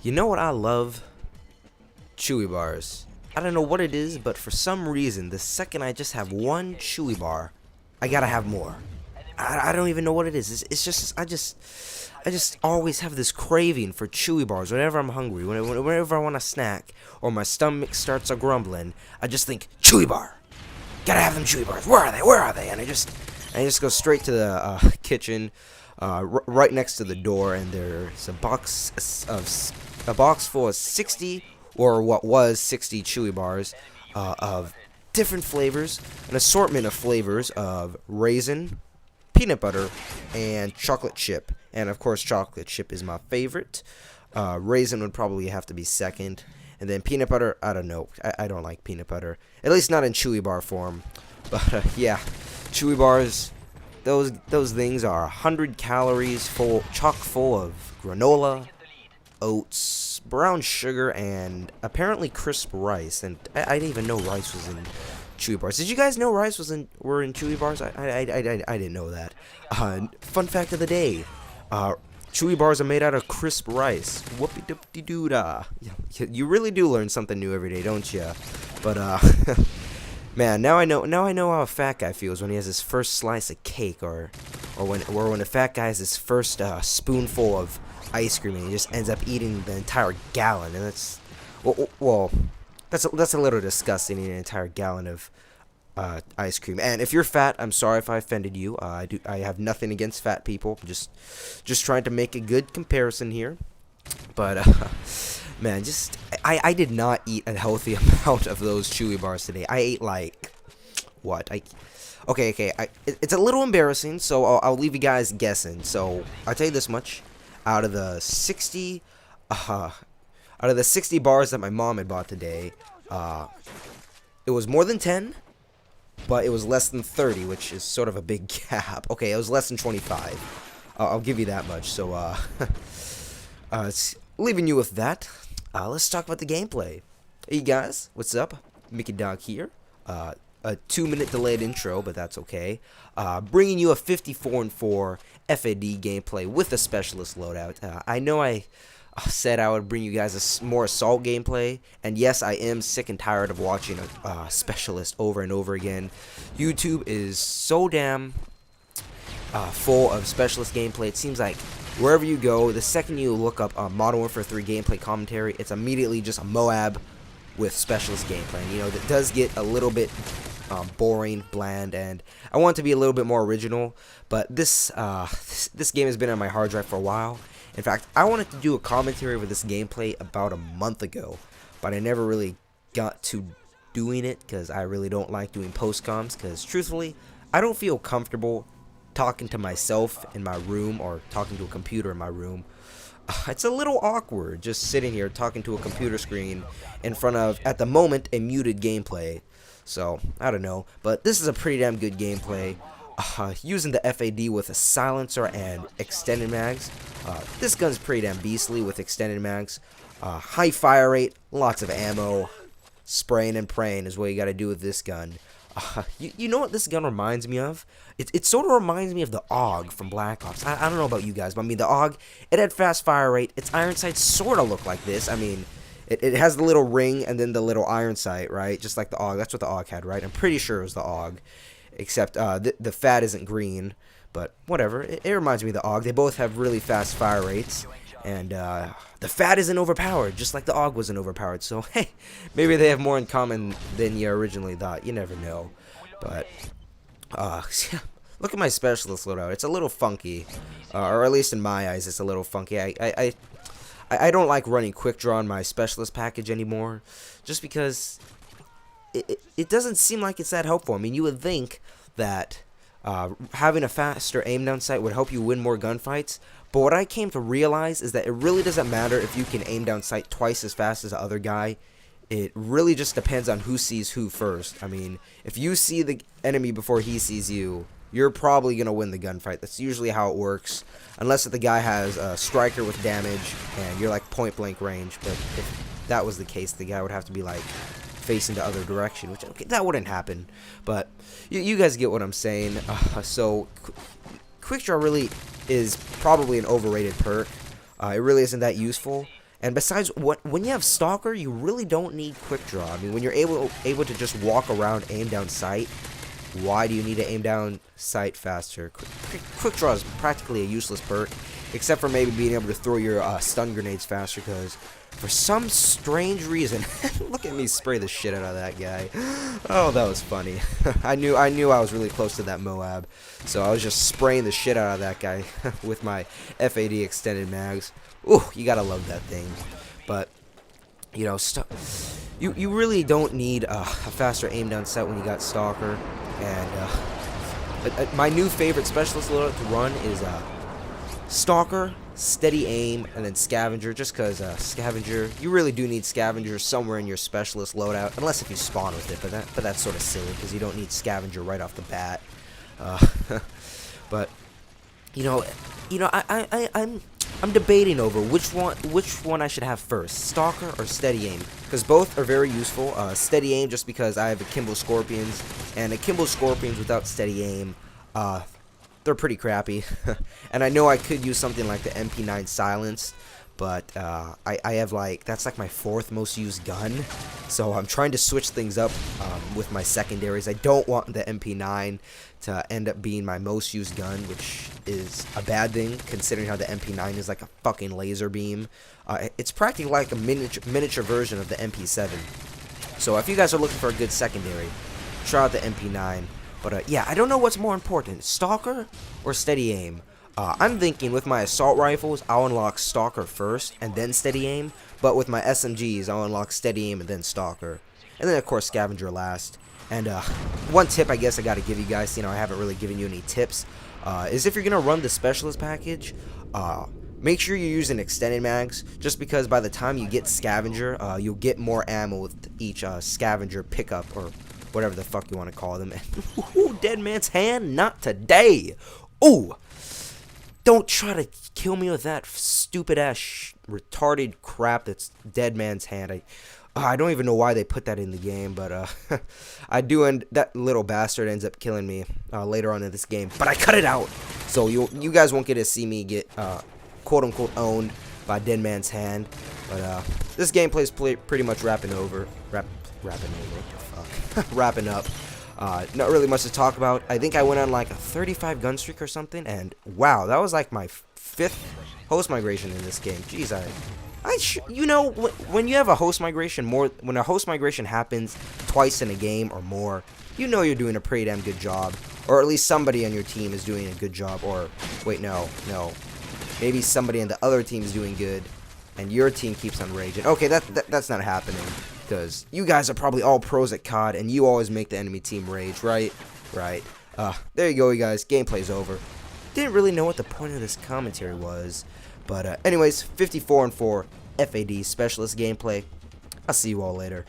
You know what I love? Chewy bars. I don't know what it is, but for some reason, the second I just have one chewy bar, I gotta have more. I don't even know what it is. It's just I just always have this craving for chewy bars whenever I'm hungry, whenever I want a snack, or my stomach starts a grumbling. I just think chewy bar. Gotta have them chewy bars. Where are they? Where are they? And I just go straight to the kitchen, right next to the door, and there's a box full of 60, or what was 60 chewy bars, of different flavors, an assortment of flavors of raisin, peanut butter, and chocolate chip. And of course, chocolate chip is my favorite. Raisin would probably have to be second. And then peanut butter, I don't know. I don't like peanut butter. At least not in chewy bar form. But yeah, chewy bars, those things are 100 calories, chock full of granola, oats, brown sugar, and apparently crisp rice. And I didn't even know rice was in chewy bars. Did you guys know rice were in chewy bars? I didn't know that. Fun fact of the day. Chewy bars are made out of crisp rice. Whoopie-doopty-doo-dah. You really do learn something new every day, don't you? But man, now I know how a fat guy feels when he has his first slice of cake, or when a fat guy has his first spoonful of ice cream and he just ends up eating the entire gallon. And that's that's a little disgusting, eating an entire gallon of ice cream. And if you're fat, I'm sorry if I offended you. I have nothing against fat people. Just trying to make a good comparison here. But man, I did not eat a healthy amount of those chewy bars today. I ate like what? Okay. It's a little embarrassing, so I'll leave you guys guessing. So I'll tell you this much: out of the 60 bars that my mom had bought today, it was more than 10. But it was less than 30, which is sort of a big gap. Okay, it was less than 25. I'll give you that much. So, leaving you with that, let's talk about the gameplay. Hey guys, what's up? Mickey Dog here. A 2-minute delayed intro, but that's okay. Bringing you a 54-4 FAD gameplay with a specialist loadout. I know I said I would bring you guys a more assault gameplay, and yes, I am sick and tired of watching a specialist over and over again. YouTube is so damn full of specialist gameplay. It seems like wherever you go, the second you look up Modern Warfare 3 gameplay commentary, it's immediately just a Moab with specialist gameplay. And, you know, that does get a little bit boring, bland, and I want it to be a little bit more original. But this game has been on my hard drive for a while. In fact, I wanted to do a commentary over this gameplay about a month ago, but I never really got to doing it because I really don't like doing post-coms, because truthfully, I don't feel comfortable talking to myself in my room or talking to a computer in my room. It's a little awkward just sitting here talking to a computer screen in front of, at the moment, a muted gameplay. So, I don't know, but this is a pretty damn good gameplay. Using the FAD with a silencer and extended mags. This gun's pretty damn beastly with extended mags. High fire rate, lots of ammo. Spraying and praying is what you gotta do with this gun. You know what this gun reminds me of? It sort of reminds me of the AUG from Black Ops. I don't know about you guys, but I mean, the AUG, it had fast fire rate. Its iron sights sort of look like this. I mean, it has the little ring and then the little iron sight, right? Just like the AUG. That's what the AUG had, right? I'm pretty sure it was the AUG. Except the FAD isn't green, but whatever. It reminds me of the AUG. They both have really fast fire rates, and the FAD isn't overpowered, just like the AUG wasn't overpowered. So hey, maybe they have more in common than you originally thought. You never know. But look at my specialist loadout. It's a little funky, or at least in my eyes, it's a little funky. I don't like running quick draw on my specialist package anymore, just because it doesn't seem like it's that helpful. I mean, you would think that having a faster aim down sight would help you win more gunfights, but what I came to realize is that it really doesn't matter if you can aim down sight twice as fast as the other guy. It really just depends on who sees who first. I mean, if you see the enemy before he sees you, you're probably going to win the gunfight. That's usually how it works, unless if the guy has a striker with damage and you're like point blank range. But if that was the case, the guy would have to be like facing the other direction, which, okay, that wouldn't happen, but you guys get what I'm saying. So quick draw really is probably an overrated perk. It really isn't that useful, And besides, when you have Stalker, you really don't need Quick Draw. I mean, when you're able to just walk around, aim down sight, why do you need to aim down sight faster? Quick Draw is practically a useless perk, except for maybe being able to throw your stun grenades faster, because for some strange reason, look at me spray the shit out of that guy. Oh, that was funny. I knew I was really close to that Moab, so I was just spraying the shit out of that guy with my FAD extended mags. Ooh, you gotta love that thing. But you know, you really don't need a faster aim down set when you got Stalker. And my new favorite specialist loadout to run is Stalker, Steady Aim, and then Scavenger, just because Scavenger, you really do need Scavenger somewhere in your specialist loadout, unless if you spawn with it, but that's sort of silly, because you don't need Scavenger right off the bat. But, I'm debating over which one I should have first, Stalker or Steady Aim, because both are very useful. Steady Aim just because I have Akimbo Scorpions, and Akimbo Scorpions without Steady Aim, they're pretty crappy. And I know I could use something like the MP9 Silence, but I have that's like my 4th most used gun, so I'm trying to switch things up with my secondaries. I don't want the MP9 to end up being my most used gun, which is a bad thing considering how the MP9 is like a fucking laser beam. It's practically like a miniature version of the MP7. So if you guys are looking for a good secondary, try out the MP9. But yeah, I don't know what's more important, Stalker or Steady Aim. I'm thinking with my assault rifles, I'll unlock Stalker first and then Steady Aim. But with my SMGs, I'll unlock Steady Aim and then Stalker. And then of course Scavenger last. And one tip I guess I gotta give you guys, I haven't really given you any tips, is if you're gonna run the specialist package, make sure you're using extended mags, just because by the time you get Scavenger, you'll get more ammo with each Scavenger pickup, or whatever the fuck you want to call them. Ooh, Dead Man's Hand, not today. Ooh, don't try to kill me with that stupid ass retarded crap that's Dead Man's Hand. I don't even know why they put that in the game, but I do, and that little bastard ends up killing me later on in this game. But I cut it out, so you guys won't get to see me get quote unquote owned by Dead Man's Hand. But this gameplay's pretty much wrapping over. What the fuck? Wrapping up. Not really much to talk about. I think I went on like a 35 gun streak or something, and wow, that was like my 5th host migration in this game. Jeez, when you have a host migration, when a host migration happens twice in a game or more, you're doing a pretty damn good job, or at least somebody on your team is doing a good job. Or wait, no, maybe somebody on the other team is doing good, and your team keeps on raging. Okay, that's not happening, because you guys are probably all pros at COD, and you always make the enemy team rage, right? Right. There you go, you guys. Gameplay's over. Didn't really know what the point of this commentary was. But anyways, 54-4 FAD specialist gameplay. I'll see you all later.